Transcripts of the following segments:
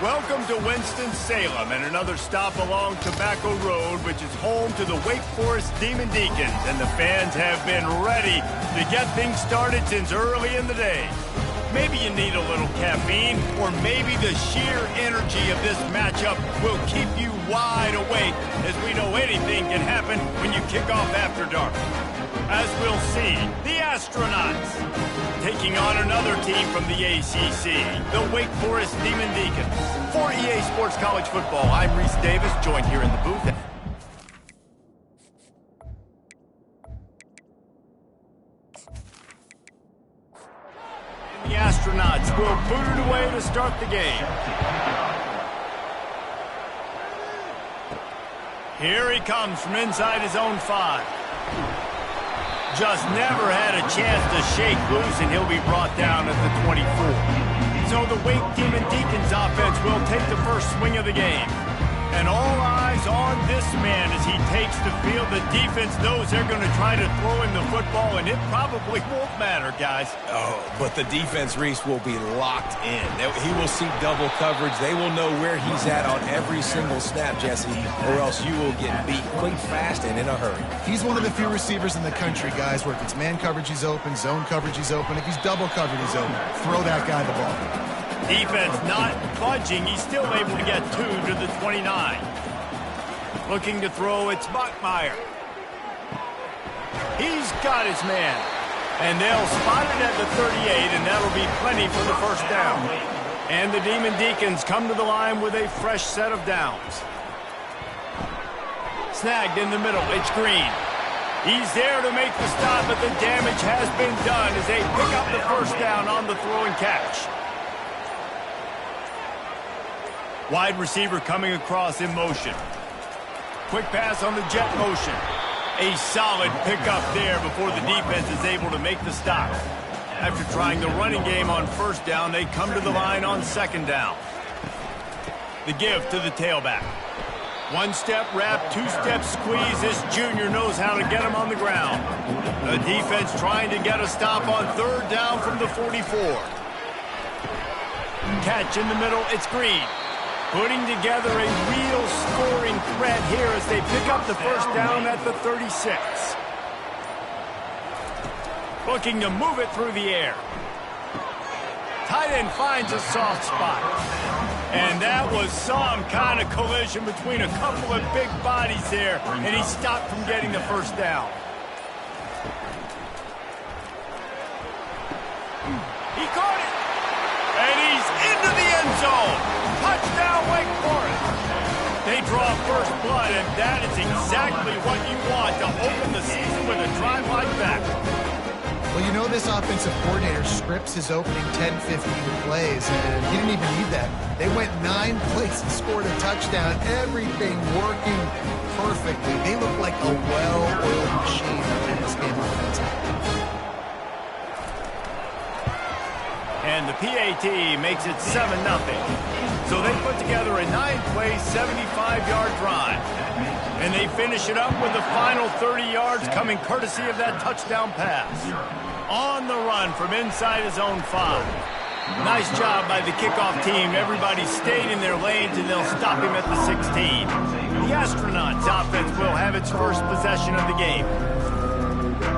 Welcome to Winston-Salem and another stop along Tobacco Road, which is home to the Wake Forest Demon Deacons, and the fans have been ready to get things started since early in the day. Maybe you need a little caffeine, or maybe the sheer energy of this matchup will keep you wide awake, as we know anything can happen when you kick off after dark. As we'll see, the Astronauts taking on another team from the ACC, the Wake Forest Demon Deacons. For EA Sports College Football, I'm Reese Davis, joined here in the booth. The Astronauts will boot it away to start the game. Here he comes from inside his own 5. Just never had a chance to shake loose, and he'll be brought down at the 24. So the Wake Demon Deacons offense will take the first swing of the game. And all eyes on this man as he takes the field. The defense knows they're going to try to throw him the football, and it probably won't matter, guys. Oh, but the defense, Reese, will be locked in. He will see double coverage. They will know where he's at on every single snap, Jesse, or else you will get beat quick, fast, and in a hurry. He's one of the few receivers in the country, guys, where if it's man coverage, he's open, zone coverage, he's open. If he's double covered, he's open. Throw that guy the ball. Defense not budging. He's still able to get 2 to the 29. Looking to throw, it's Bachmeyer. He's got his man. And they'll spot it at the 38, and that'll be plenty for the first down. And the Demon Deacons come to the line with a fresh set of downs. Snagged in the middle, it's Green. He's there to make the stop, but the damage has been done as they pick up the first down on the throw and catch. Wide receiver coming across in motion. Quick pass on the jet motion. A solid pickup there before the defense is able to make the stop. After trying the running game on first down, they come to the line on second down. The give to the tailback. One-step wrap, two-step squeeze. This junior knows how to get him on the ground. The defense trying to get a stop on third down from the 44. Catch in the middle, it's Green. Putting together a real scoring threat here as they pick up the first down at the 36. Looking to move it through the air. Tight end finds a soft spot. And that was some kind of collision between a couple of big bodies there, and he stopped from getting the first down. He caught it! And he's into the end zone! Touchdown, Wake Forest! They draw first blood, and that is exactly what you want to open the season with a drive like that. Well, you know this offensive coordinator scripts his opening 10-15 plays, and he didn't even need that. They went 9 plays and scored a touchdown. Everything working perfectly. They look like a well-oiled machine in this game offensively. And the PAT makes it 7-0. So they put together a 9-play, 75-yard drive. And they finish it up with the final 30 yards coming courtesy of that touchdown pass. On the run from inside his own 5. Nice job by the kickoff team. Everybody stayed in their lanes, and they'll stop him at the 16. The Astronauts offense will have its first possession of the game.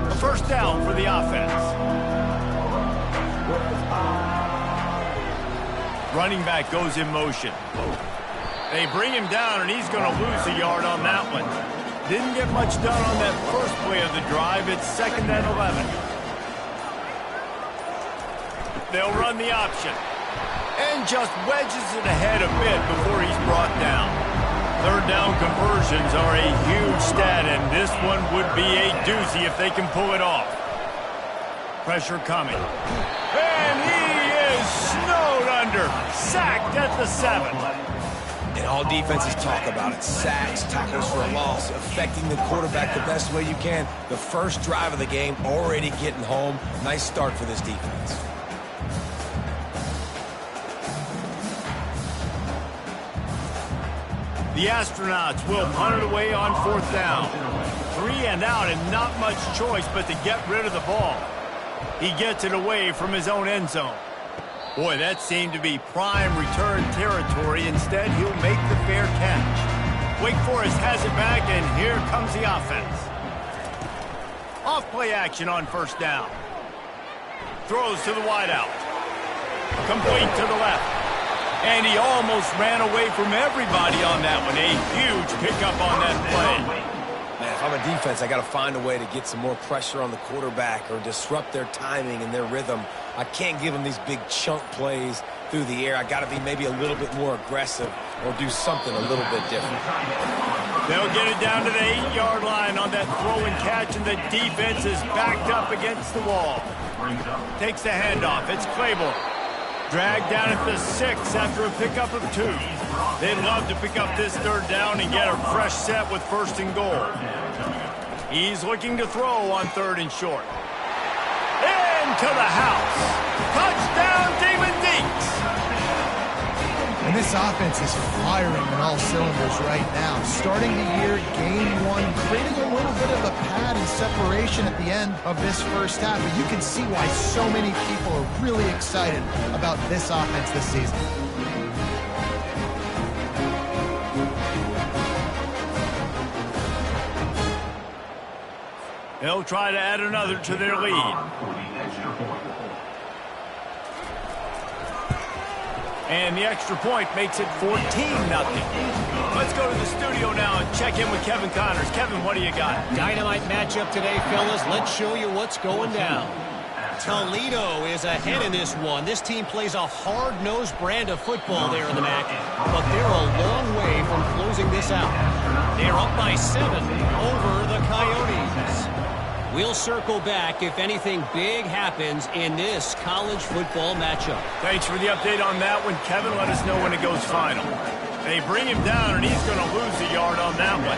A first down for the offense. Running back goes in motion. They bring him down, and he's going to lose a yard on that one. Didn't get much done on that first play of the drive. It's 2nd and 11. They'll run the option. And just wedges it ahead a bit before he's brought down. Third down conversions are a huge stat, and this one would be a doozy if they can pull it off. Pressure coming. And he is snowed under. Sacked at the 7. And all defenses talk about it. Sacks, tackles for a loss, affecting the quarterback the best way you can. The first drive of the game, already getting home. Nice start for this defense. The Astronauts will punt it away on 4th down. 3 and out, and not much choice but to get rid of the ball. He gets it away from his own end zone. Boy, that seemed to be prime return territory. Instead, he'll make the fair catch. Wake Forest has it back, and here comes the offense. Off-play action on first down. Throws to the wideout. Complete to the left. And he almost ran away from everybody on that one. A huge pickup on that play. Man, if I'm a defense, I got to find a way to get some more pressure on the quarterback or disrupt their timing and their rhythm. I can't give them these big chunk plays through the air. I got to be maybe a little bit more aggressive or do something a little bit different. They'll get it down to the 8-yard line on that throw and catch, and the defense is backed up against the wall. Takes the handoff. It's Claiborne. Dragged down at the 6 after a pickup of 2. They'd love to pick up this third down and get a fresh set with first and goal. He's looking to throw on 3rd and short. Into the house. Touchdown, Demon Deeks. And this offense is firing on all cylinders right now. Starting the year, game 1, creating a little bit of a pad and separation at the end of this first half. But you can see why so many people are really excited about this offense this season. They'll try to add another to their lead. And the extra point makes it 14-0. Let's go to the studio now and check in with Kevin Connors. Kevin, what do you got? Dynamite matchup today, fellas. Let's show you what's going down. Toledo is ahead in this one. This team plays a hard-nosed brand of football there in the MAC, but they're a long way from closing this out. They're up by 7 over the Coyotes. We'll circle back if anything big happens in this college football matchup. Thanks for the update on that one, Kevin. Let us know when it goes final. They bring him down, and he's going to lose a yard on that one.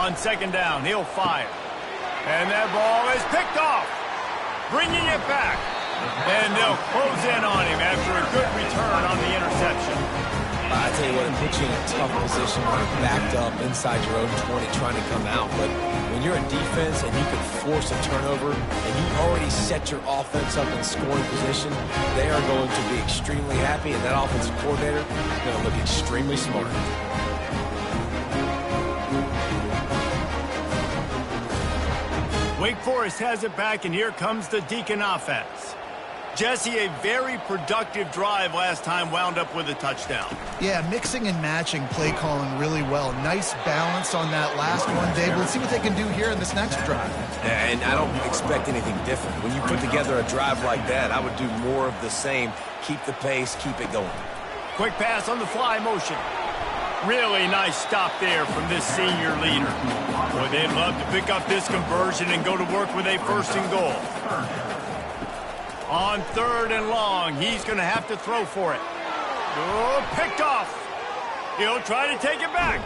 On 2nd down, he'll fire. And that ball is picked off. Bringing it back. And they'll close in on him after a good return on the interception. I tell you what, it puts you in a tough position when you're backed up inside your own 20 trying to come out. But when you're a defense and you can force a turnover and you already set your offense up in scoring position, they are going to be extremely happy, and that offensive coordinator is going to look extremely smart. Wake Forest has it back, and here comes the Deacon offense. Jesse, a very productive drive last time, wound up with a touchdown. Yeah, mixing and matching play calling really well. Nice balance on that last one, Dave. Let's see what they can do here in this next drive. Yeah, and I don't expect anything different. When you put together a drive like that, I would do more of the same. Keep the pace, keep it going. Quick pass on the fly motion. Really nice stop there from this senior leader. Boy, they'd love to pick up this conversion and go to work with a first and goal. On 3rd and long, he's going to have to throw for it. Oh, picked off. He'll try to take it back.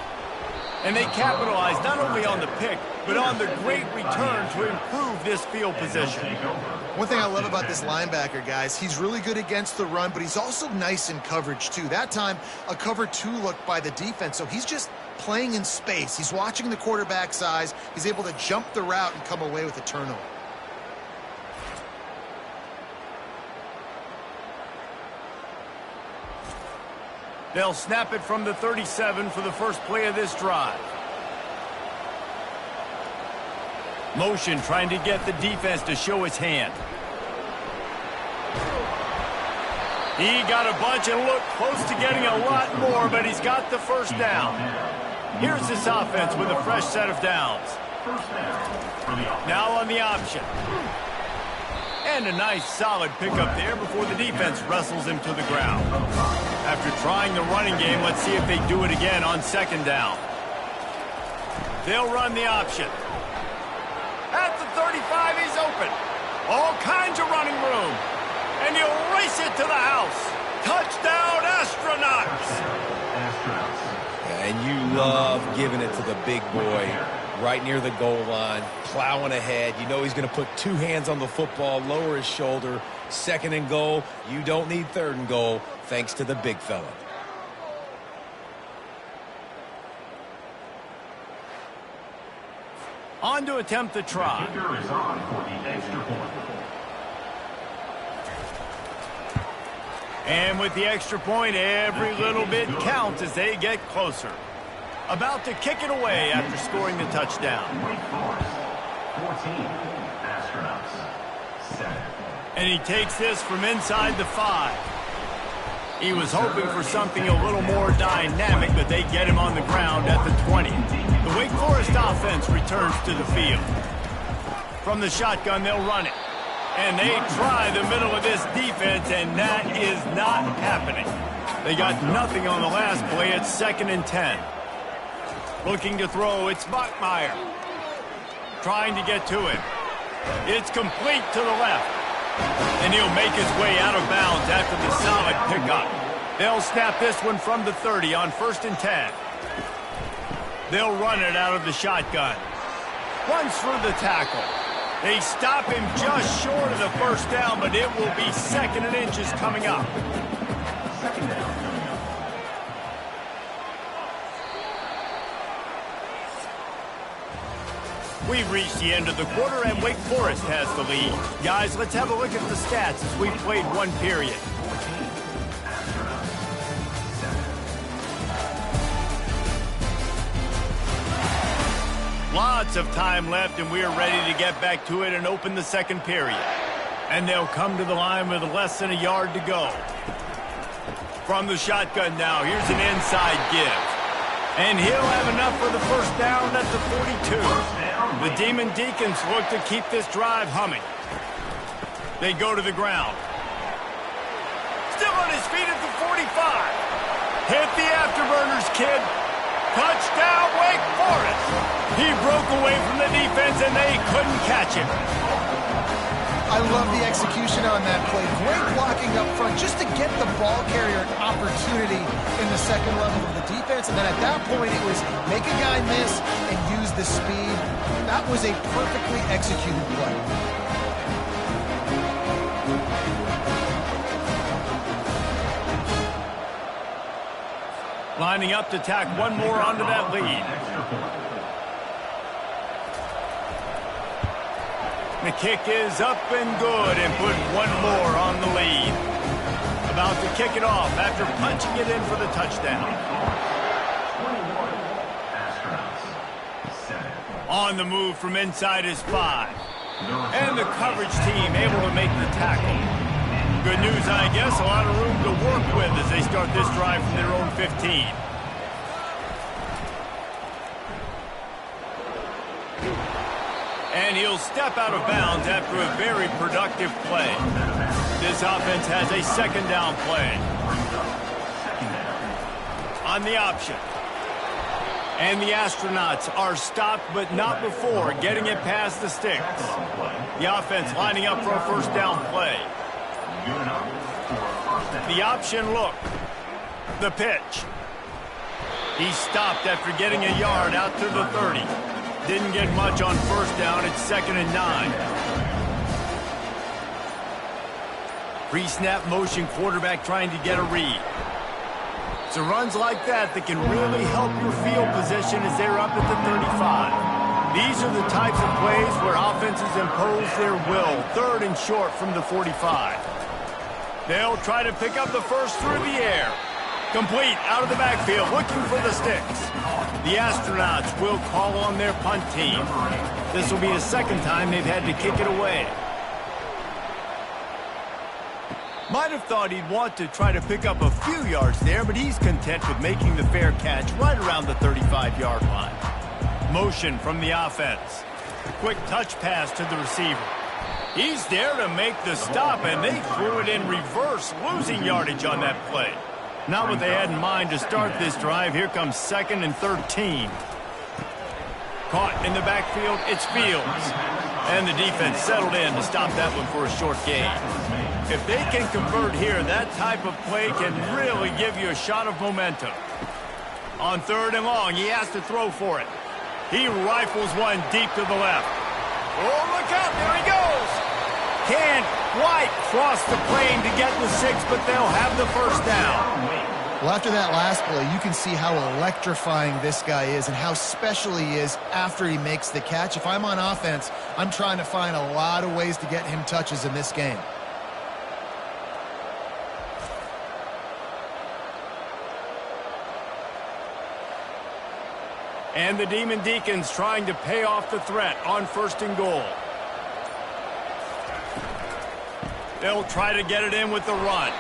And they capitalize not only on the pick, but on the great return to improve this field position. One thing I love about this linebacker, guys, he's really good against the run, but he's also nice in coverage, too. That time, a cover 2 look by the defense, so he's just playing in space. He's watching the quarterback's eyes. He's able to jump the route and come away with a turnover. They'll snap it from the 37 for the first play of this drive. Motion trying to get the defense to show his hand. He got a bunch and looked close to getting a lot more, but he's got the first down. Here's this offense with a fresh set of downs. Now on the option. And a nice solid pickup there before the defense wrestles him to the ground. After trying the running game, let's see if they do it again on 2nd down. They'll run the option. At the 35, he's open. All kinds of running room. And he'll race it to the house. Touchdown, Astronauts! And you love giving it to the big boy right near the goal line, plowing ahead. You know he's going to put 2 hands on the football, lower his shoulder. 2nd and goal. You don't need 3rd and goal, thanks to the big fella. On to attempt the try. And with the extra point, every little bit counts as they get closer. About to kick it away after scoring the touchdown. 14, Astronauts, 7. And he takes this from inside the 5. He was hoping for something a little more dynamic, but they get him on the ground at the 20. The Wake Forest offense returns to the field. From the shotgun, they'll run it. And they try the middle of this defense, and that is not happening. They got nothing on the last play. It's 2nd and 10. Looking to throw, it's Bachmeier. Trying to get to him. It's complete to the left. And he'll make his way out of bounds after the solid pickup. They'll snap this one from the 30 on 1st and 10. They'll run it out of the shotgun. Runs through the tackle. They stop him just short of the first down, but it will be 2nd and inches coming up. We've reached the end of the quarter, and Wake Forest has the lead. Guys, let's have a look at the stats as we've played one period. Lots of time left, and we are ready to get back to it and open the second period. And they'll come to the line with less than a yard to go. From the shotgun now, here's an inside give. And he'll have enough for the first down at the 42. The Demon Deacons look to keep this drive humming. They go to the ground. Still on his feet at the 45. Hit the afterburners, kid. Touchdown, Wake Forest. He broke away from the defense, and they couldn't catch him. I love the execution on that play. Great blocking up front just to get the ball carrier an opportunity in the second level of the defense. And then at that point, it was make a guy miss and use the speed. That was a perfectly executed play. Lining up to tack one more onto that lead. The kick is up and good and put one more on the lead. About to kick it off after punching it in for the touchdown. On the move from inside his 5. And the coverage team able to make the tackle. Good news, I guess, a lot of room to work with as they start this drive from their own 15. And he'll step out of bounds after a very productive play. This offense has a 2nd down play. On the option. And the Astronauts are stopped, but not before getting it past the sticks. The offense lining up for a 1st down play. The option look. The pitch. He stopped after getting a yard out to the 30. Didn't get much on 1st down. It's 2nd and 9. Pre-snap motion quarterback trying to get a read. It's runs like that can really help your field position as they're up at the 35. These are the types of plays where offenses impose their will. 3rd and short from the 45. They'll try to pick up the first through the air. Complete out of the backfield, looking for the sticks. The Astronauts will call on their punt team. This will be the 2nd time they've had to kick it away. Might have thought he'd want to try to pick up a few yards there, but he's content with making the fair catch right around the 35-yard line. Motion from the offense. Quick touch pass to the receiver. He's there to make the stop, and they threw it in reverse, losing yardage on that play. Not what they had in mind to start this drive. Here comes 2nd and 13. Caught in the backfield, it's Fields. And the defense settled in to stop that one for a short gain. If they can convert here, that type of play can really give you a shot of momentum. On 3rd and long, he has to throw for it. He rifles one deep to the left. Oh, look out, there he goes. Can't quite cross the plane to get the 6, but they'll have the 1st down. Well, after that last play, you can see how electrifying this guy is and how special he is after he makes the catch. If I'm on offense, I'm trying to find a lot of ways to get him touches in this game. And the Demon Deacons trying to pay off the threat on 1st and goal. They'll try to get it in with the run.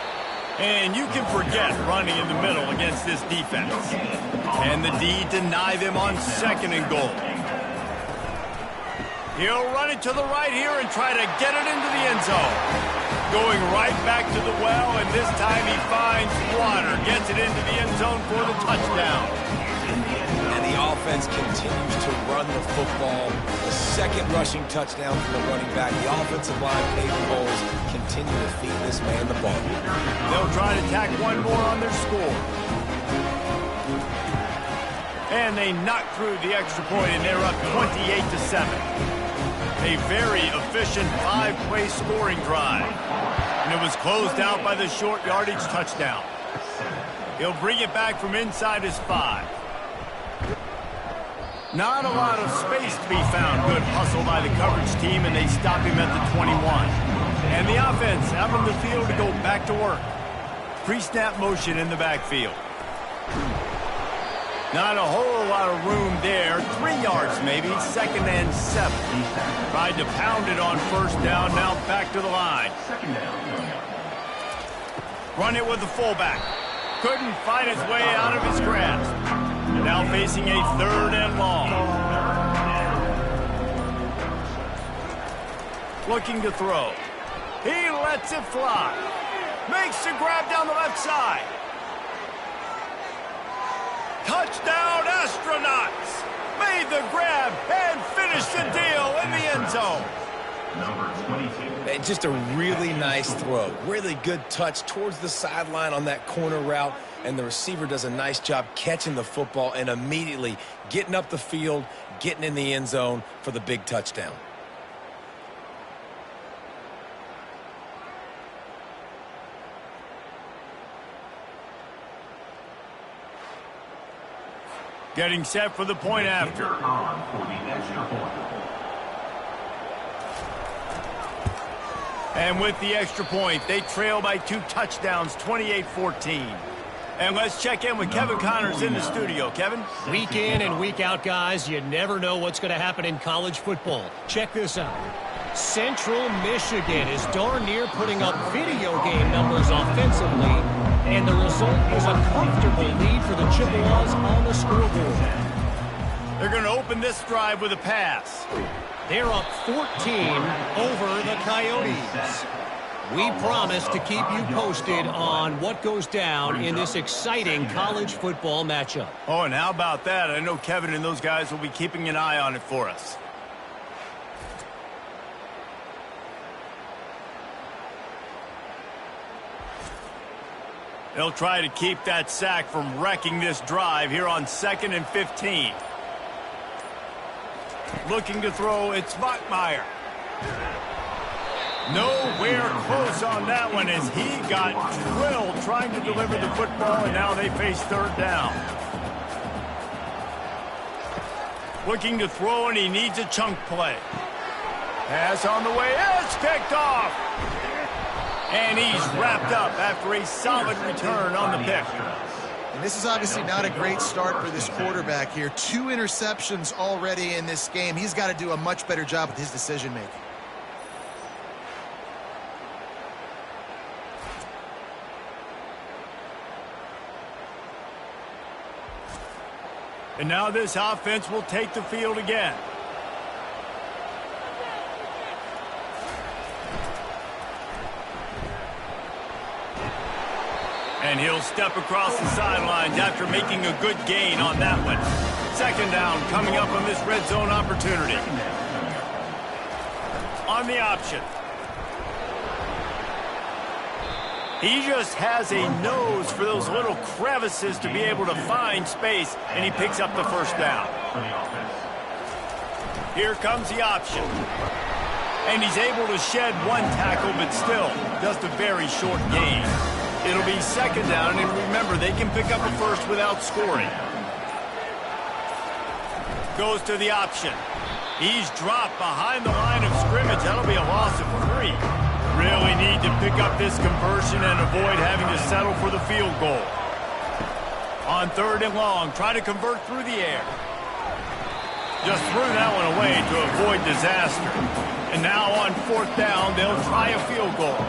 And you can forget running in the middle against this defense. And the D deny them on 2nd and goal. He'll run it to the right here and try to get it into the end zone. Going right back to the well, and this time he finds water. Gets it into the end zone for the touchdown. And the offense continues to run the football. The 2nd rushing touchdown from the running back. The offensive line paving holes, continue to feed this man the ball. They'll try to tack one more on their score. And they knock through the extra point, and they're up 28-7. A very efficient 5-play scoring drive. And it was closed out by the short yardage touchdown. He'll bring it back from inside his 5. Not a lot of space to be found. Good hustle by the coverage team, and they stop him at the 21. And the offense out on the field to go back to work. Pre-snap motion in the backfield. Not a whole lot of room there. 3 yards maybe, 2nd and 7. Tried to pound it on 1st down, now back to the line. Run it with the fullback. Couldn't find his way out of his grasp. Now facing a 3rd and long. Looking to throw. He lets it fly. Makes the grab down the left side. Touchdown, Astronauts! Made the grab and finished the deal in the end zone. Number 22. And just a really nice throw. Really good touch towards the sideline on that corner route. And the receiver does a nice job catching the football and immediately getting up the field, getting in the end zone for the big touchdown. Getting set for the point after. On for the extra point. And with the extra point, they trail by 2 touchdowns, 28-14. And let's check in with Kevin Connors in the studio. Kevin? Week in and week out, guys, you never know what's going to happen in college football. Check this out. Central Michigan is darn near putting up video game numbers offensively, and the result is a comfortable lead for the Chippewas on the scoreboard. They're going to open this drive with a pass. They're up 14 over the Coyotes. We promise to keep you posted on what goes down in this exciting college football matchup. Oh, and how about that? I know Kevin and those guys will be keeping an eye on it for us. They'll try to keep that sack from wrecking this drive here on 2nd and 15. Looking to throw, it's Bachmeier. Nowhere close on that one as he got drilled trying to deliver the football, and now they face 3rd down. Looking to throw, and he needs a chunk play. Pass on the way, it's picked off. And he's wrapped up after a solid return on the pick. And this is obviously not a great start for this quarterback here. 2 interceptions already in this game. He's got to do a much better job with his decision-making. And now this offense will take the field again. And he'll step across the sidelines after making a good gain on that one. 2nd down coming up on this red zone opportunity. On the option. He just has a nose for those little crevices to be able to find space, and he picks up the 1st down. Here comes the option. And he's able to shed 1 tackle, but still just a very short gain. It'll be 2nd down, and remember, they can pick up a 1st without scoring. Goes to the option. He's dropped behind the line of scrimmage. That'll be a loss of 3. Really need to pick up this conversion and avoid having to settle for the field goal. On 3rd and long, try to convert through the air. Just threw that one away to avoid disaster. And now on 4th down, they'll try a field goal.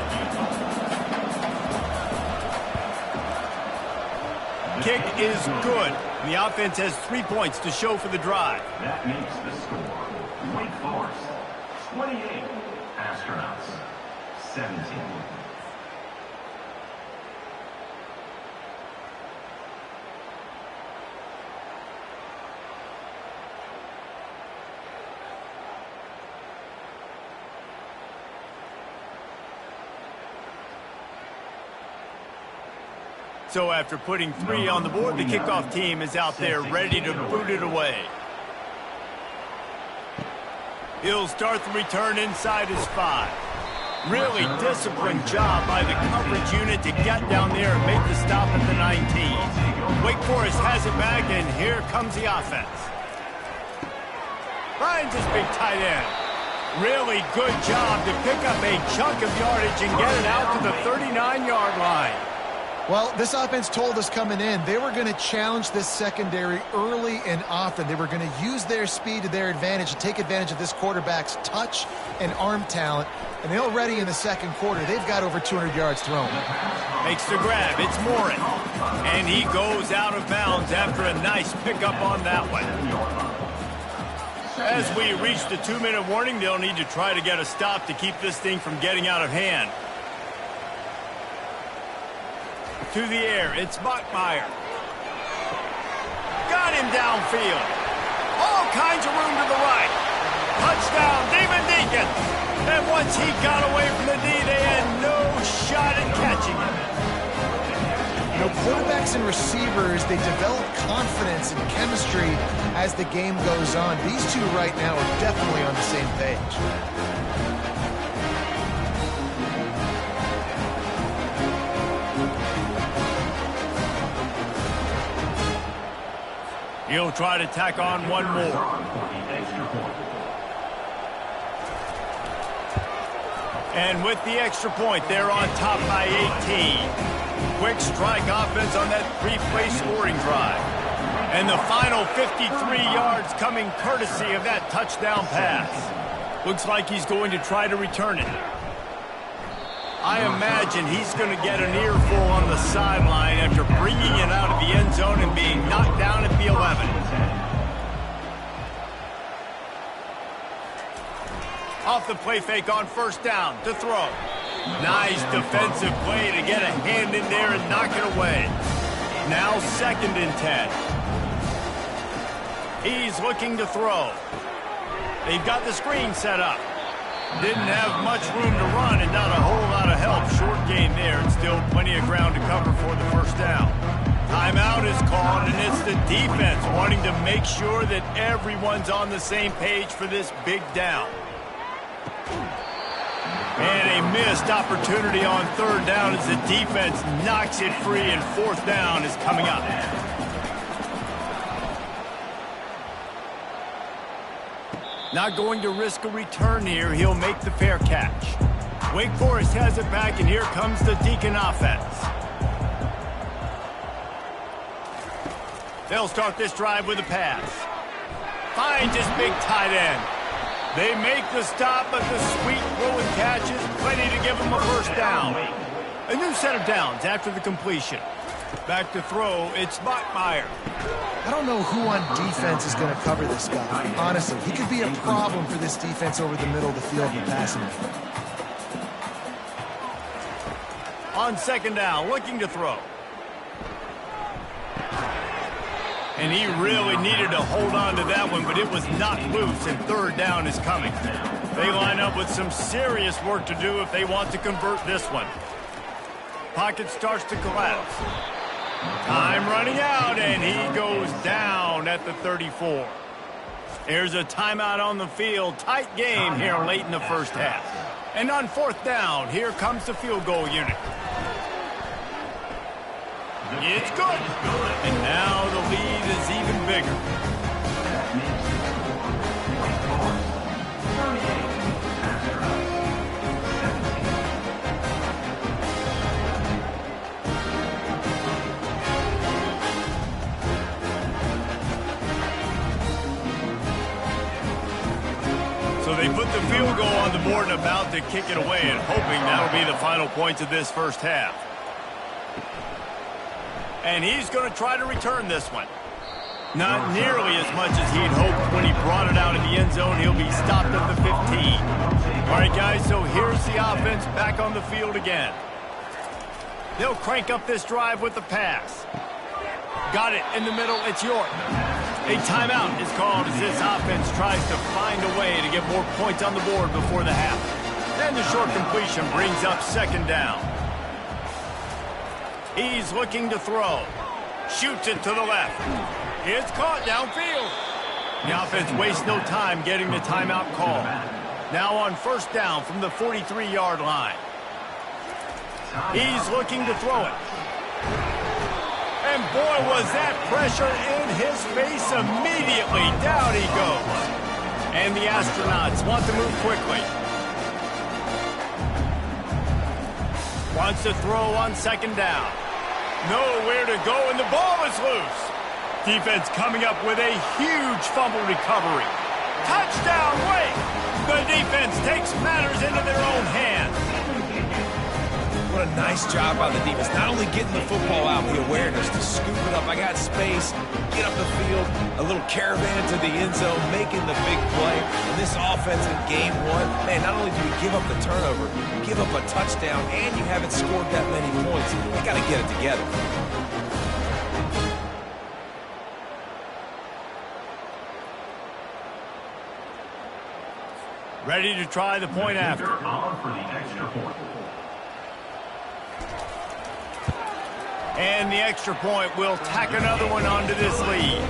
Kick is good. The offense has 3 points to show for the drive. That makes the score. Wake Forest, 28. Astronauts, 17. So after putting 3 on the board, the kickoff team is out there ready to boot it away. He'll start the return inside his 5. Really disciplined job by the coverage unit to get down there and make the stop at the 19. Wake Forest has it back, and here comes the offense. Finds his big tight end. Really good job to pick up a chunk of yardage and get it out to the 39-yard line. Well, this offense told us coming in they were going to challenge this secondary early and often. They were going to use their speed to their advantage and take advantage of this quarterback's touch and arm talent. And they're already in the second quarter. They've got over 200 yards thrown. Makes the grab. It's Morin. And he goes out of bounds after a nice pickup on that one. As we reach the 2-minute warning, they'll need to try to get a stop to keep this thing from getting out of hand. To the air, it's Bachmeier. Got him downfield. All kinds of room to the right. Touchdown, Demon Deacons. And once he got away from the D, they had no shot at catching him. You know, quarterbacks and receivers, they develop confidence and chemistry as the game goes on. These two right now are definitely on the same page. He'll try to tack on one more. And with the extra point, they're on top by 18. Quick strike offense on that 3-play scoring drive. And the final 53 yards coming courtesy of that touchdown pass. Looks like he's going to try to return it. I imagine he's going to get an earful on the sideline after bringing it out of the end zone and being knocked down at the 11. Off the play fake on 1st down to throw. Nice defensive play to get a hand in there and knock it away. Now 2nd and 10. He's looking to throw. They've got the screen set up. Didn't have much room to run and not a whole lot of help. Short gain there and still plenty of ground to cover for the 1st down. Timeout is called, and it's the defense wanting to make sure that everyone's on the same page for this big down. And a missed opportunity on 3rd down as the defense knocks it free, and 4th down is coming up. Not going to risk a return here. He'll make the fair catch. Wake Forest has it back, and here comes the Deacon offense. They'll start this drive with a pass. Finds his big tight end. They make the stop, but the sweet throw and catch is plenty to give them a 1st down. A new set of downs after the completion. Back to throw, it's Bachmeier. I don't know who on defense is going to cover this guy. Honestly, he could be a problem for this defense over the middle of the field in the passing game. On 2nd down, looking to throw. And he really needed to hold on to that one, but it was not loose, and 3rd down is coming. They line up with some serious work to do if they want to convert this one. Pocket starts to collapse. Time running out, and he goes down at the 34. There's a timeout on the field. Tight game here late in the 1st half. And on 4th down, here comes the field goal unit. It's good. And now the lead is even bigger. So they put the field goal on the board and about to kick it away, and hoping that'll be the final points of this first half. And he's going to try to return this one. Not nearly as much as he'd hoped when he brought it out in the end zone. He'll be stopped at the 15. All right, guys, so here's the offense back on the field again. They'll crank up this drive with the pass. Got it in the middle. It's York. A timeout is called as this offense tries to find a way to get more points on the board before the half. And the short completion brings up second down. He's looking to throw. Shoots it to the left. It's caught downfield. The offense wastes no time getting the timeout call. Now on first down from the 43-yard line. He's looking to throw it. And boy, was that pressure in his face immediately. Down he goes. And the Astronauts want to move quickly. Wants to throw on second down. Nowhere to go, and the ball is loose. Defense coming up with a huge fumble recovery. Touchdown, Wake! The defense takes matters into their own hands. What a nice job by the defense. Not only getting the football out, the awareness to scoop it up. I got space, get up the field, a little caravan to the end zone, making the big play. And this offense in game one, man, not only do you give up the turnover, you give up a touchdown, and you haven't scored that many points. You got to get it together. Ready to try the point after. On for the extra point. And the extra point will tack another one onto this lead.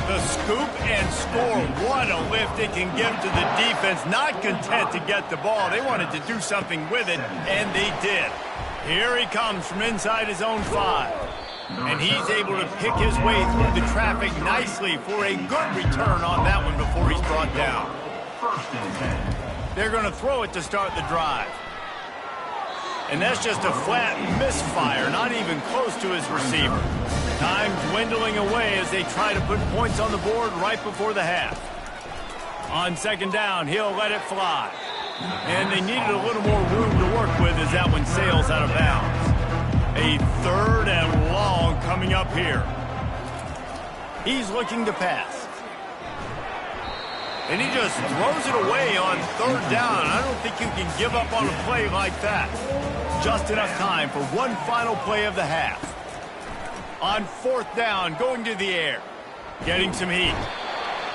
The scoop and score. What a lift it can give to the defense. Not content to get the ball. They wanted to do something with it, and they did. Here he comes from inside his own 5. And he's able to pick his way through the traffic nicely for a good return on that one before he's brought down. First and 10. They're going to throw it to start the drive. And that's just a flat misfire, not even close to his receiver. Time dwindling away as they try to put points on the board right before the half. On second down, he'll let it fly. And they needed a little more room to work with as that one sails out of bounds. A third and long coming up here. He's looking to pass. And he just throws it away on third down. I don't think you can give up on a play like that. Just enough time for one final play of the half. On fourth down, going to the air. Getting some heat.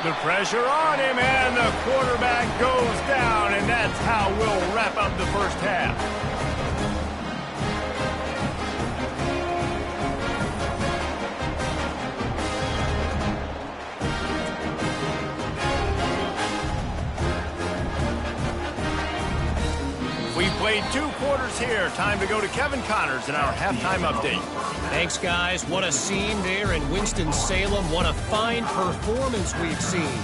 The pressure on him, and the quarterback goes down, and that's how we'll wrap up the first half. We played 2 quarters here. Time to go to Kevin Connors in our halftime update. Thanks, guys. What a scene there in Winston-Salem. What a fine performance we've seen.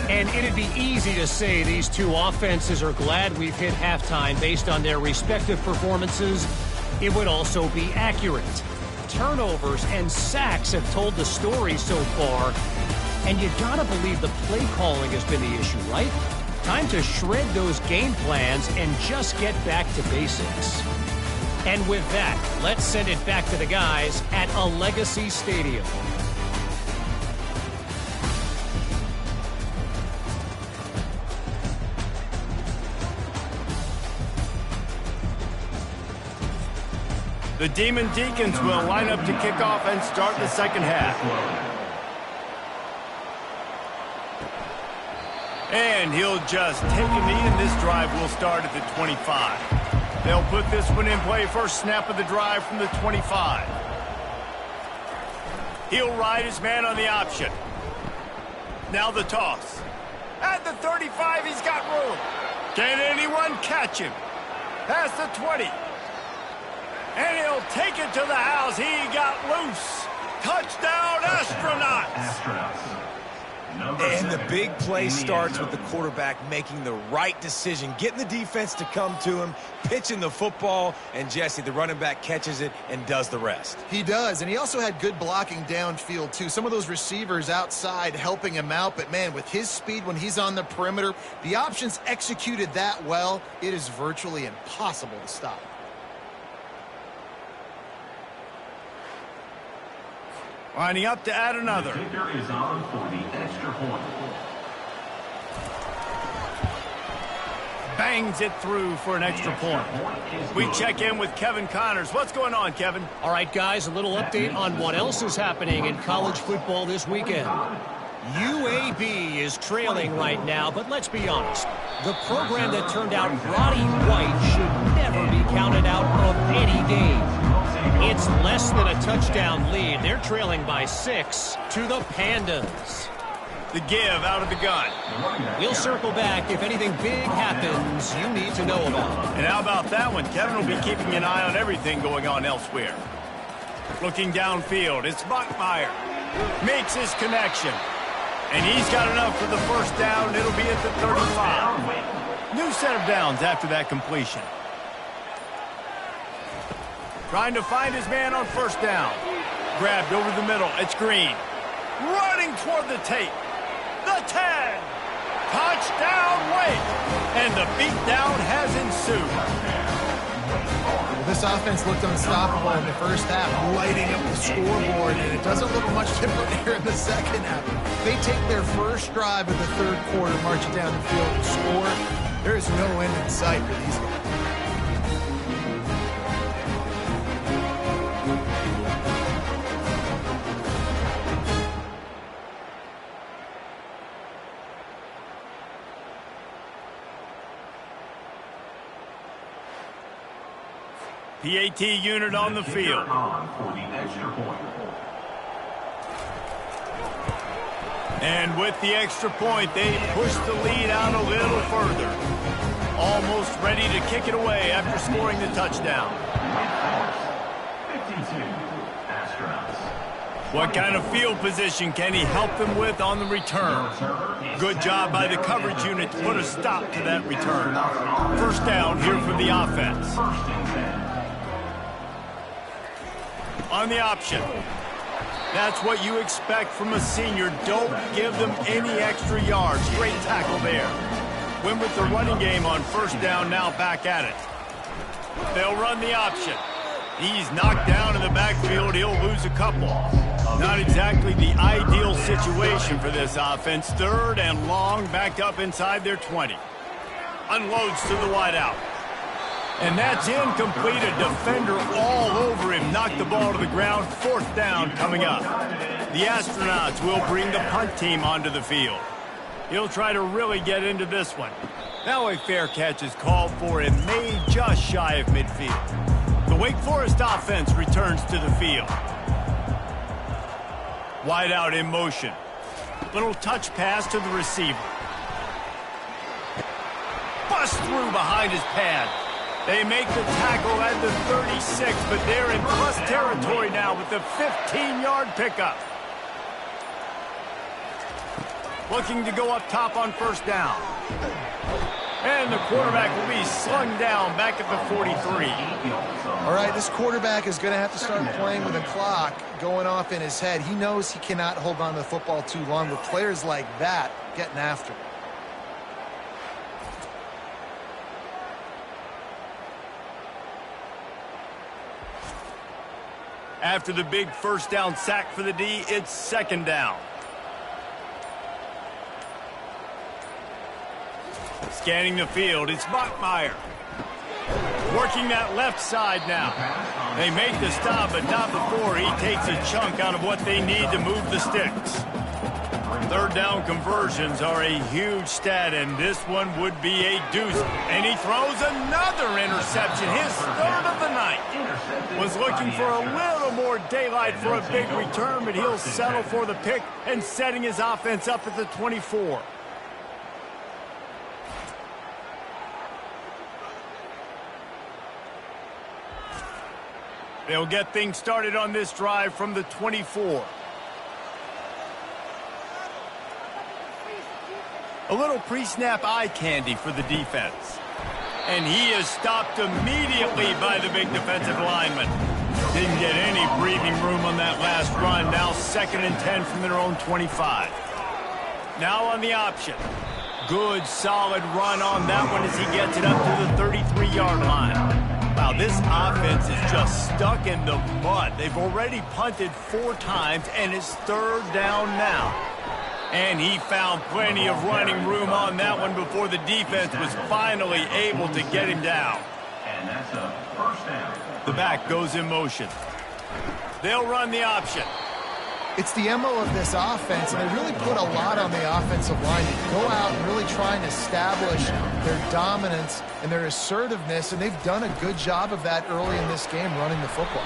And it'd be easy to say these two offenses are glad we've hit halftime based on their respective performances. It would also be accurate. Turnovers and sacks have told the story so far. And you gotta believe the play calling has been the issue, right? Time to shred those game plans and just get back to basics. And with that, let's send it back to the guys at a Legacy Stadium. The Demon Deacons will line up to kick off and start the second half. And he'll just take a knee, and this drive will start at the 25. They'll put this one in play first snap of the drive from the 25. He'll ride his man on the option. Now the toss. At the 35, he's got room. Can anyone catch him? Past the 20. And he'll take it to the house. He got loose. Touchdown, Astronauts. And the big play starts with the quarterback making the right decision, getting the defense to come to him, pitching the football, and Jesse, the running back, catches it and does the rest. He does, and he also had good blocking downfield, too. Some of those receivers outside helping him out, but, man, with his speed when he's on the perimeter, the options executed that well, it is virtually impossible to stop. Lining up to add another. The kicker is on for the extra point. Bangs it through for an extra point. We check in with Kevin Connors. What's going on, Kevin? All right, guys, a little update on what else is happening in college football this weekend. UAB is trailing right now, but let's be honest. The program that turned out Roddy White should never be counted out of any game. It's less than a touchdown lead. They're trailing by 6 to the Pandas. The give out of the gun. We'll circle back if anything big happens you need to know about. And how about that one? Kevin will be keeping an eye on everything going on elsewhere. Looking downfield, it's Bachmeier. Makes his connection. And he's got enough for the first down. It'll be at the 35. New set of downs after that completion. Trying to find his man on first down. Grabbed over the middle. It's Green. Running toward the tape. The 10. Touchdown, Wake. And the beatdown has ensued. Well, this offense looked unstoppable in the first half, lighting up the scoreboard, and it doesn't look much different here in the second half. They take their first drive of the third quarter, march it down the field and score. There is no end in sight for these guys. PAT unit on the field. On for the extra point. And with the extra point, they push the lead out a little further. Almost ready to kick it away after scoring the touchdown. 52, Astronauts. What kind of field position can he help them with on the return? Good job by the coverage unit to put a stop to that return. First down here for the offense. First and 10. On the option. That's what you expect from a senior. Don't give them any extra yards. Great tackle there. Win with the running game on first down, now back at it. They'll run the option. He's knocked down in the backfield. He'll lose a couple. Not exactly the ideal situation for this offense. Third and long, backed up inside their 20. Unloads to the wideout. And that's incomplete. A defender all over him. Knocked the ball to the ground. Fourth down coming up. The Astronauts will bring the punt team onto the field. He'll try to really get into this one. Now a fair catch is called for and made just shy of midfield. The Wake Forest offense returns to the field. Wide out in motion. Little touch pass to the receiver. Bust through behind his pad. They make the tackle at the 36, but they're in plus territory now with the 15-yard pickup. Looking to go up top on first down. And the quarterback will be slung down back at the 43. All right, this quarterback is going to have to start playing with a clock going off in his head. He knows he cannot hold on to the football too long with players like that getting after him. After the big first down sack for the D, it's second down. Scanning the field, it's Bachmeier. Working that left side now. They make the stop, but not before he takes a chunk out of what they need to move the sticks. Third down conversions are a huge stat, and this one would be a deuce. And he throws another interception, his third of the night. Was looking for a little more daylight for a big return, but he'll settle for the pick and setting his offense up at the 24. They'll get things started on this drive from the 24. A little pre-snap eye candy for the defense. And he is stopped immediately by the big defensive lineman. Didn't get any breathing room on that last run. Now 2nd and 10 from their own 25. Now on the option. Good, solid run on that one as he gets it up to the 33-yard line. Wow, this offense is just stuck in the mud. They've already punted 4 times, and it's 3rd down now. And he found plenty of running room on that one before the defense was finally able to get him down. And that's a first down. The back goes in motion. They'll run the option. It's the MO of this offense, and they really put a lot on the offensive line to go out and really try and establish their dominance and their assertiveness, and they've done a good job of that early in this game running the football.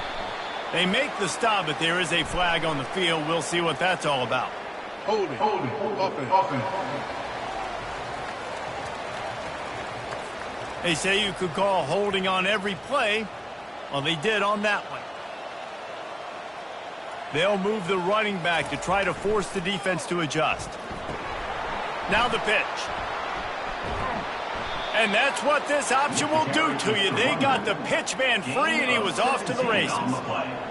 They make the stop, but there is a flag on the field. We'll see what that's all about. Holding. Offense. They say you could call holding on every play. Well, they did on that one. They'll move the running back to try to force the defense to adjust. Now the pitch. And that's what this option will do to you. They got the pitch man free, and he was off to the races.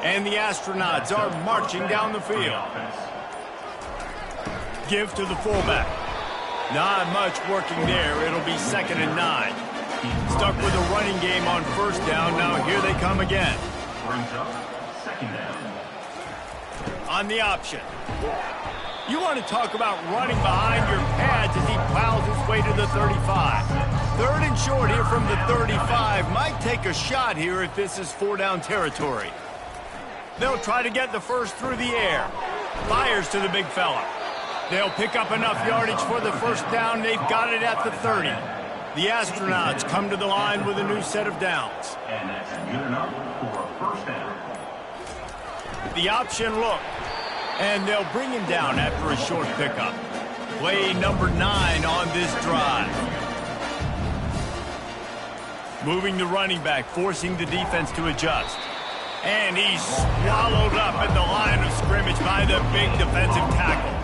And the Astronauts are marching down the field. Give to the fullback. Not much working there. It'll be 2nd and 9. Stuck with a running game on 1st down. Now here they come again. Brings up 2nd down. On the option. You want to talk about running behind your pads as he plows his way to the 35. 3rd and short here from the 35. Might take a shot here if this is 4-down territory. They'll try to get the first through the air. Fires to the big fella. They'll pick up enough yardage for the 1st down. They've got it at the 30. The Astronauts come to the line with a new set of downs. And that's good enough for a 1st down. The option look. And they'll bring him down after a short pickup. Play number 9 on this drive. Moving the running back, forcing the defense to adjust. And he's swallowed up at the line of scrimmage by the big defensive tackle.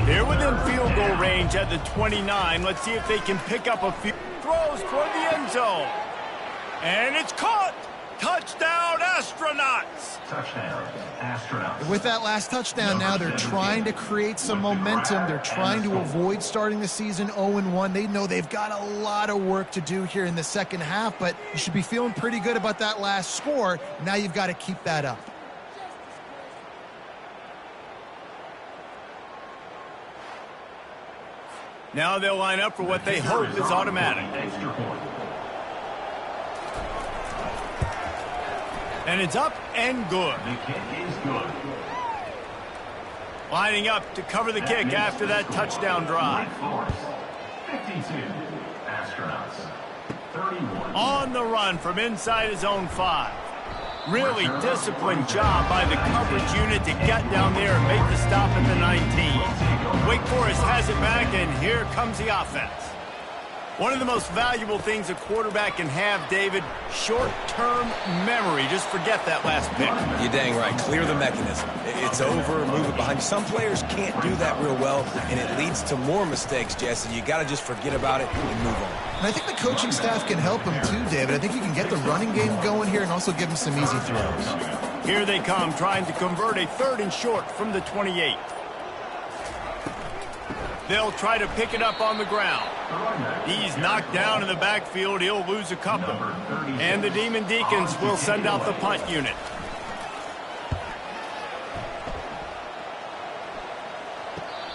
They're within field goal range at the 29. Let's see if they can pick up a few throws toward the end zone. And it's caught. Touchdown, Astronauts. Touchdown, Astronauts. With that last touchdown now, they're trying to create some momentum. They're trying to avoid starting the season 0-1. They know they've got a lot of work to do here in the 2nd half, but you should be feeling pretty good about that last score. Now you've got to keep that up. Now they'll line up for what they hope is automatic. Extra point. And it's up and good. The kick is good. Lining up to cover the kick after that touchdown drive. Wake Forest, 52. Astronauts, 31. On the run from inside his own 5. Really disciplined job by the coverage unit to get down there and make the stop at the 19. Wake Forest has it back, and here comes the offense. One of the most valuable things a quarterback can have, David, short-term memory. Just forget that last pick. You're dang right. Clear the mechanism. It's over, move it behind you. Some players can't do that real well, and it leads to more mistakes, Jesse. You got to just forget about it and move on. And I think the coaching staff can help him too, David. I think you can get the running game going here and also give him some easy throws. Here they come, trying to convert a 3rd and short from the 28. They'll try to pick it up on the ground. He's knocked down in the backfield. He'll lose a couple. And the Demon Deacons will send out the punt unit.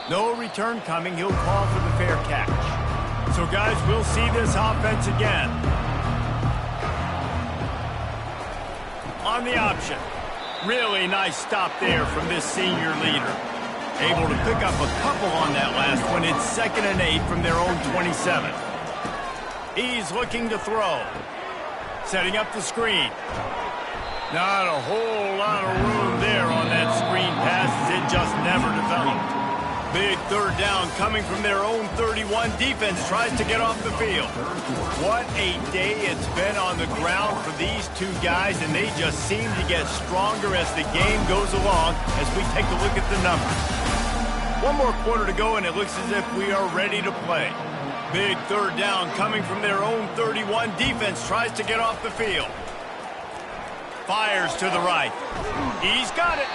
No return coming. He'll call for the fair catch. So, guys, we'll see this offense again. On the option. Really nice stop there from this senior leader. Able to pick up a couple on that last one. It's 2nd and 8 from their own 27. He's looking to throw. Setting up the screen. Not a whole lot of room there on that screen pass. It just never developed. Big 3rd down coming from their own 31. Defense tries to get off the field. What a day it's been on the ground for these two guys, and they just seem to get stronger as the game goes along as we take a look at the numbers. One more quarter to go, and it looks as if we are ready to play. Big third down coming from their own 31. Defense tries to get off the field. Fires to the right. He's got it.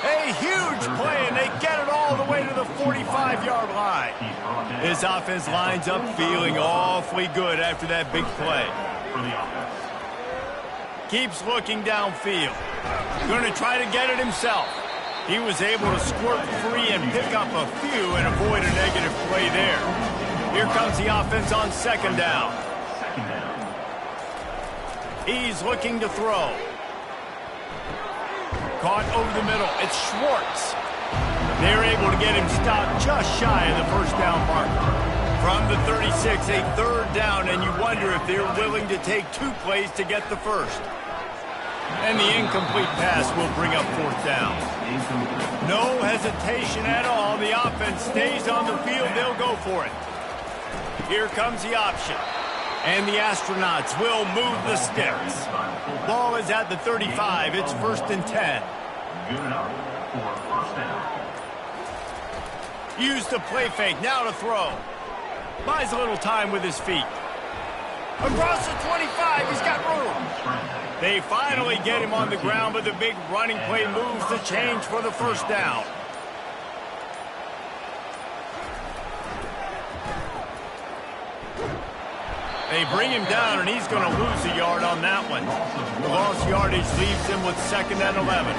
A huge play, and they get it all the way to the 45-yard line. This offense lines up feeling awfully good after that big play. Keeps looking downfield. Going to try to get it himself. He was able to squirt free and pick up a few and avoid a negative play there. Here comes the offense on second down. He's looking to throw. Caught over the middle. It's Schwartz. They're able to get him stopped just shy of the first down marker. From the 36, a third down, and you wonder if they're willing to take 2 plays to get the first. And the incomplete pass will bring up fourth down. No hesitation at all. The offense stays on the field. They'll go for it. Here comes the option. And the Astronauts will move the sticks. Ball is at the 35. It's 1st and 10. Good enough for first down. Use the play fake. Now to throw. Buys a little time with his feet. Across the 25. He's got room. They finally get him on the ground, but the big running play moves the change for the first down. They bring him down, and he's going to lose a yard on that one. The lost yardage leaves him with 2nd and 11.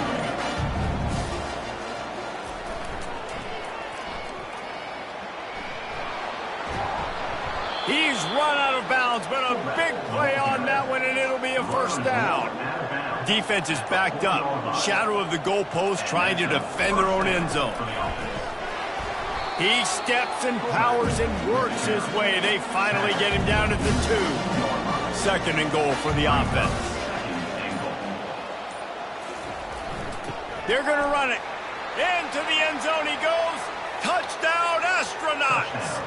He's run out of bounds, but a big play on that one, and it'll be a first down. Defense is backed up. Shadow of the goalpost trying to defend their own end zone. He steps and powers and works his way. They finally get him down at the 2. 2nd and goal for the offense. They're going to run it. Into the end zone he goes. Touchdown, Astronauts.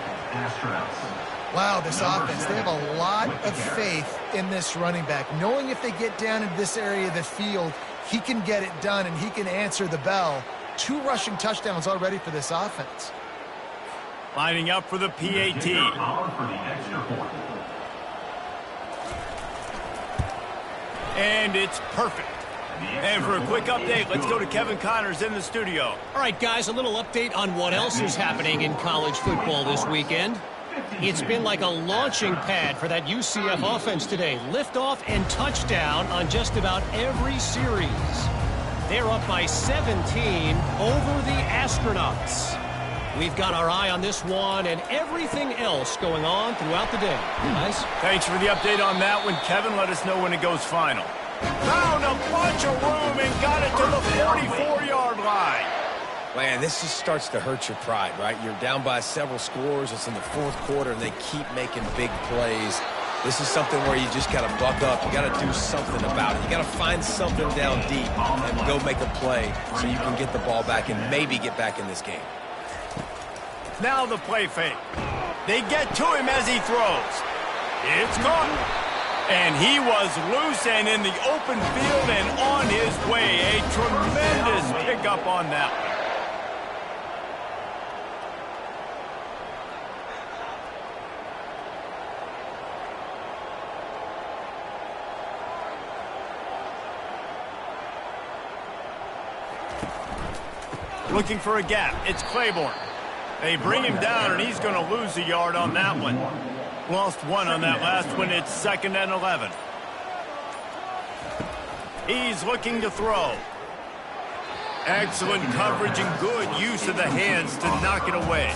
Wow, this offense, they have a lot of faith in this running back. Knowing if they get down into this area of the field, he can get it done and he can answer the bell. 2 rushing touchdowns already for this offense. Lining up for the PAT. And it's perfect. And for a quick update, let's go to Kevin Connors in the studio. All right, guys, a little update on what else is happening in college football this weekend. It's been like a launching pad for that UCF offense today. Liftoff and touchdown on just about every series. They're up by 17 over the Astronauts. We've got our eye on this one and everything else going on throughout the day. Guys? Thanks for the update on that one, Kevin. Let us know when it goes final. Found a bunch of room and got it to the 44-yard line. Man, this just starts to hurt your pride, right? You're down by several scores. It's in the 4th quarter, and they keep making big plays. This is something where you just got to buck up. You got to do something about it. You got to find something down deep and go make a play so you can get the ball back and maybe get back in this game. Now the play fake. They get to him as he throws. It's caught. And he was loose and in the open field and on his way. A tremendous pickup on that one. Looking for a gap. It's Claiborne. They bring him down, and he's going to lose a yard on that one. Lost 1 on that last one. It's 2nd and 11. He's looking to throw. Excellent coverage and good use of the hands to knock it away.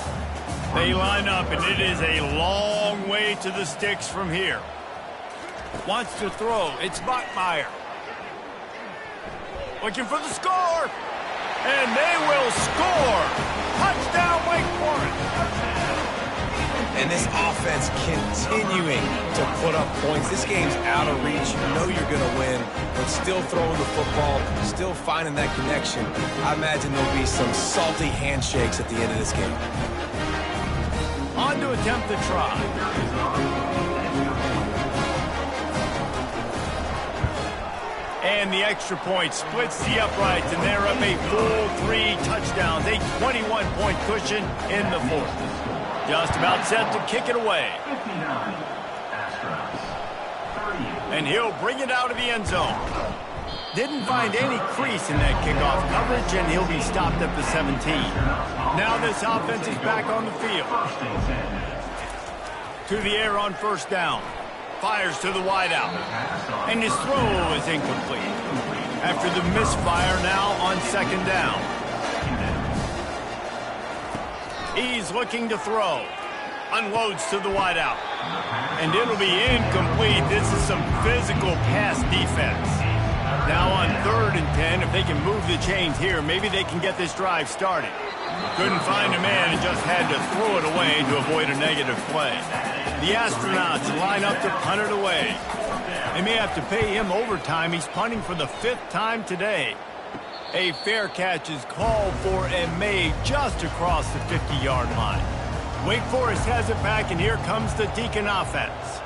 They line up, and it is a long way to the sticks from here. Wants to throw. It's Bachmeier. Looking for the score. And they will score. Touchdown, Wake Forest. And this offense continuing to put up points. This game's out of reach. You know you're going to win, but still throwing the football, still finding that connection. I imagine there'll be some salty handshakes at the end of this game. On to attempt the try. And the extra point splits the uprights, and they're up a full 3 touchdowns, a 21-point cushion in the fourth. Just about set to kick it away. And he'll bring it out of the end zone. Didn't find any crease in that kickoff coverage, and he'll be stopped at the 17. Now this offense is back on the field. To the air on first down. Fires to the wideout. And his throw is incomplete. After the misfire now on second down. He's looking to throw. Unloads to the wideout. And it'll be incomplete. This is some physical pass defense. Now on 3rd and 10, if they can move the chains here, maybe they can get this drive started. Couldn't find a man and just had to throw it away to avoid a negative play. The Astronauts line up to punt it away. They may have to pay him overtime. He's punting for the 5th time today. A fair catch is called for and made just across the 50-yard line. Wake Forest has it back, and here comes the Deacon offense.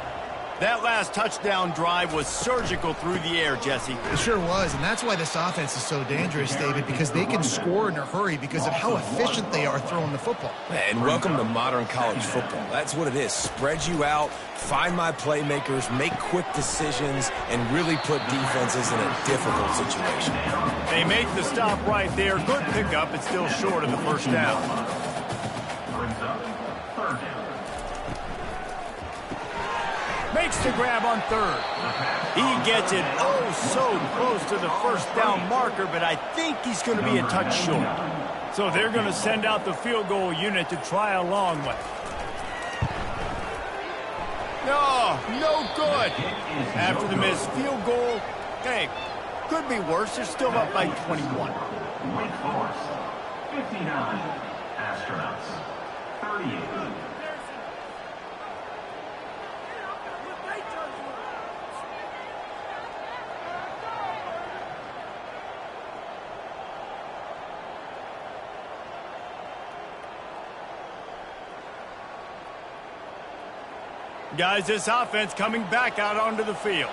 That last touchdown drive was surgical through the air, Jesse. It sure was, and that's why this offense is so dangerous, David, because they can score in a hurry because of how efficient they are throwing the football. And welcome to modern college football. That's what it is. Spread you out, find my playmakers, make quick decisions, and really put defenses in a difficult situation. They make the stop right there. Good pickup. It's still short of the first down. Brings up 3rd down. Makes the grab on 3rd. He gets it so close to the first down marker, but I think he's going to be a touch short. So they're going to send out the field goal unit to try a long one. No good. After the missed field goal, hey, could be worse. They're still up by 21. Wake Forest, 59. Astronauts, 38. Guys, this offense coming back out onto the field.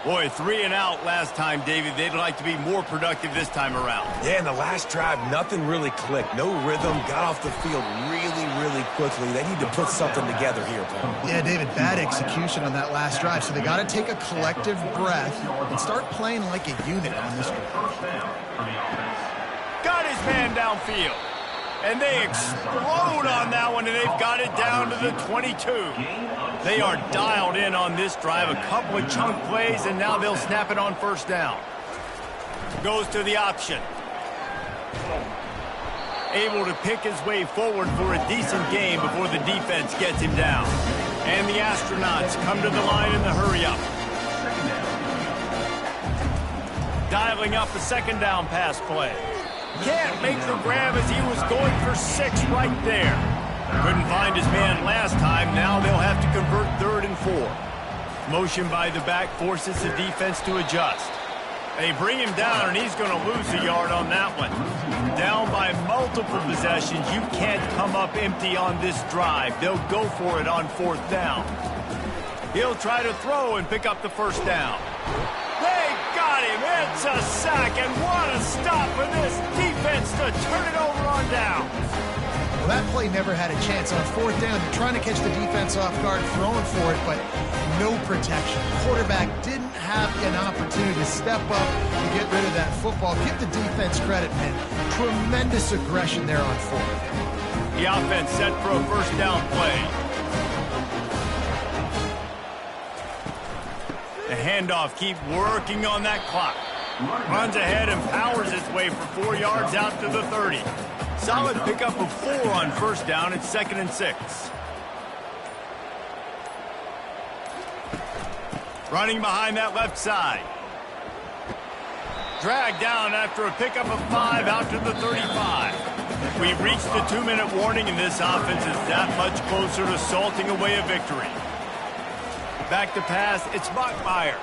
Boy, 3 and out last time, David. They'd like to be more productive this time around. Yeah, in the last drive, nothing really clicked. No rhythm, got off the field really quickly. They need to put something together here, Paul. Yeah, David, bad execution on that last drive, so they got to take a collective breath and start playing like a unit on this one. Got his man downfield. And they explode on that one, and they've got it down to the 22. They are dialed in on this drive. A couple of chunk plays, and now they'll snap it on first down. Goes to the option. Able to pick his way forward for a decent game before the defense gets him down. And the Astronauts come to the line in the hurry-up. Dialing up a second down pass play. Can't make the grab as he was going for 6 right there. Couldn't find his man last time. Now they'll have to convert 3rd and 4. Motion by the back forces the defense to adjust. They bring him down, and he's going to lose a yard on that one. Down by multiple possessions. You can't come up empty on this drive. They'll go for it on 4th down. He'll try to throw and pick up the first down. They got him. It's a sack, and what a stop for this defense to turn it over on down. Well, that play never had a chance. On 4th down, they're trying to catch the defense off guard, throwing for it, but no protection. Quarterback didn't have an opportunity to step up and get rid of that football. Give the defense credit, man. Tremendous aggression there on 4th. The offense set for a first down play. The handoff, keep working on that clock. Runs ahead and powers his way for 4 yards out to the 30. Solid pickup of 4 on first down. It's 2nd and 6. Running behind that left side. Dragged down after a pickup of 5 out to the 35. We've reached the 2-minute warning, and this offense is that much closer to salting away a victory. Back to pass, it's Bachmeier.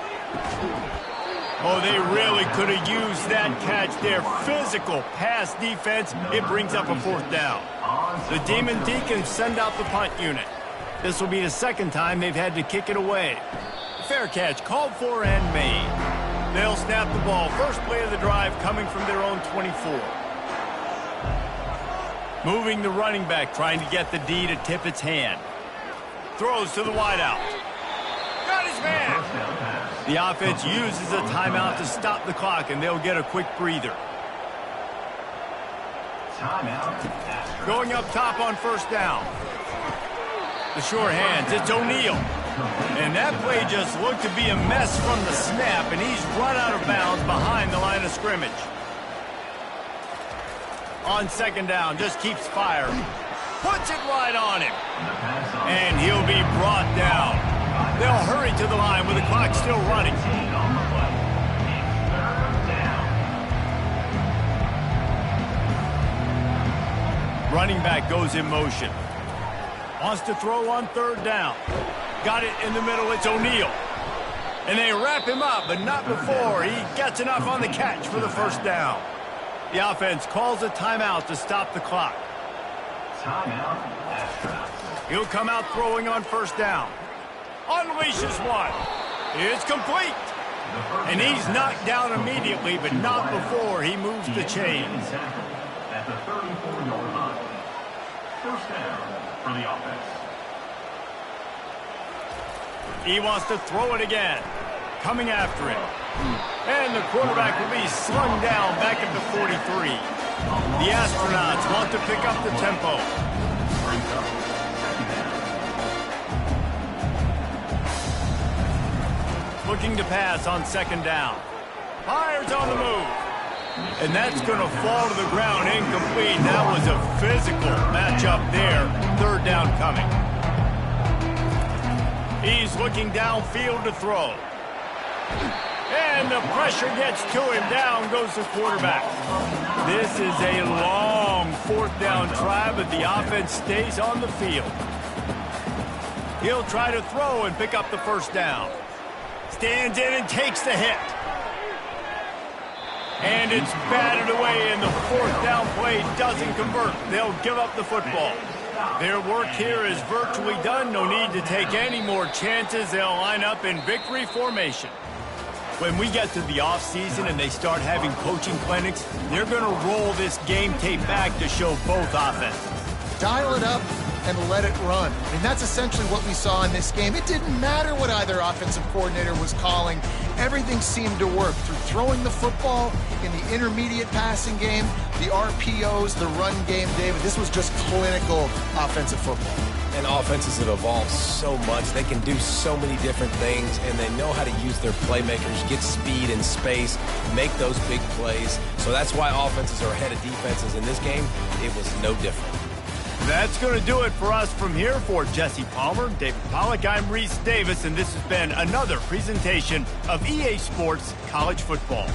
Oh, they really could have used that catch there. Physical pass defense. It brings up a 4th down. The Demon Deacons send out the punt unit. This will be the 2nd time they've had to kick it away. Fair catch called for and made. They'll snap the ball. First play of the drive coming from their own 24. Moving the running back, trying to get the D to tip its hand. Throws to the wideout. Got his man. The offense uses a timeout to stop the clock, and they'll get a quick breather. Going up top on first down. The sure hands, it's O'Neal. And that play just looked to be a mess from the snap, and he's run out of bounds behind the line of scrimmage. On second down, just keeps firing. Puts it right on him. And he'll be brought down. They'll hurry to the line with the clock still running. Running back goes in motion. Wants to throw on third down. Got it in the middle, it's O'Neal. And they wrap him up, but not before he gets enough on the catch for the first down. The offense calls a timeout to stop the clock. Timeout, Astronauts. He'll come out throwing on first down. Unleashes one. It's complete. And he's knocked down immediately, but not before he moves the chains. At the 34-yard line. First down for the offense. He wants to throw it again. Coming after him. And the quarterback will be slung down back at the 43. The Astronauts want to pick up the tempo. Looking to pass on second down. Fires on the move. And that's going to fall to the ground incomplete. That was a physical matchup there. Third down coming. He's looking downfield to throw. And the pressure gets to him. Down goes the quarterback. This is a long fourth down try, but the offense stays on the field. He'll try to throw and pick up the first down. Stands in and takes the hit. And it's batted away, and the fourth down play doesn't convert. They'll give up the football. Their work here is virtually done. No need to take any more chances. They'll line up in victory formation. When we get to the offseason and they start having coaching clinics, they're going to roll this game tape back to show both offenses. Dial it up and let it run. I mean, that's essentially what we saw in this game. It didn't matter what either offensive coordinator was calling. Everything seemed to work through throwing the football in the intermediate passing game, the RPOs, the run game, David. This was just clinical offensive football. And offenses have evolved so much. They can do so many different things, and they know how to use their playmakers, get speed and space, make those big plays. So that's why offenses are ahead of defenses. In this game, it was no different. That's going to do it for us from here. For Jesse Palmer, David Pollack, I'm Reese Davis, and this has been another presentation of EA Sports College Football.